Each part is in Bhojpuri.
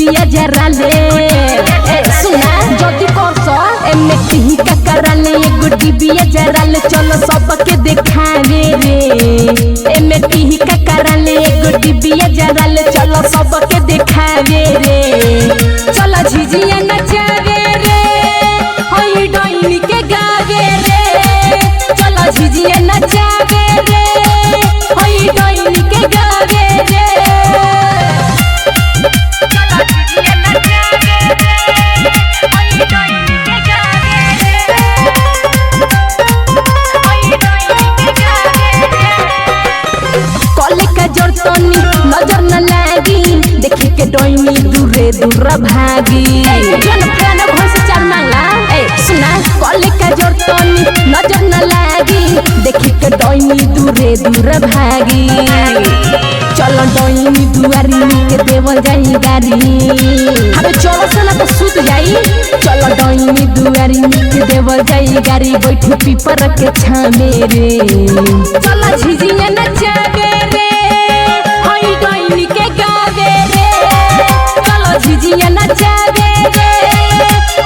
डिबिया जरा ले सुना जल्दी कर सो एमे टिही का करा ले एगो डिबिया जरा ले चलो सबके दिखावे रे एमे टिही का करा ले एगो डिबिया जरा ले चलो सबके दिखावे रे चलो झिझिया नचावे रे होई डोइनी के गावे रे चलो झिझिया नचावे रे होई डोइनी के गावे रे नजर न लागी देखे के डोइनी दूरे दूर भागी जन प्यान घर से चार मांगला सुना कॉले का जोरतनी नजर न लागी देखे के डोइनी दूरे दूर भागी चलो डोइनी दुआरी के देवल जाई गारी हमें चलो सना तो सुत जाई चलो डोइनी दुआरी के देवल जाई गारी बैठ पीपर के छामे रे चलो झिझिया नचावे रे होई डोइनी के गावे रे चलो झिझिया नचावे रे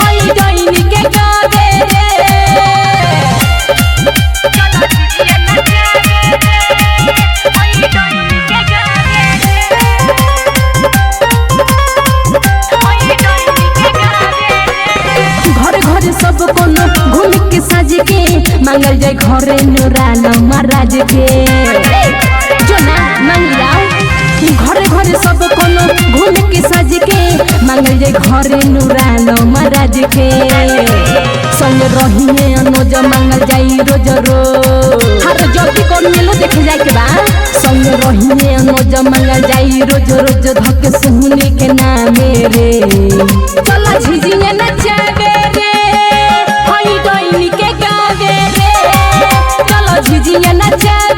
होई डोइनी के गावे रे चलो झिझिया नचावे रे होई डोइनी के गावे रे होई डोइनी के गावे रे घर घर सब कोनो घूम के साज के मांगल जाय घरे नुराला महाराज के जो ना मंगला घरे घरे सब कोनो घूम के साज के मांगल जाय घरे नुराला महाराज के संग रहिए अनोज मांगल जाई रोज रोज हर जल्दी कोन मेलो देखे जाय के बा संग रहिए अनोज मांगल जाई रोज रोज धक सुने के नामे रे चला झिझिया नचावे रे होई डोइनी के गावे रे चलो झिझिया नचावे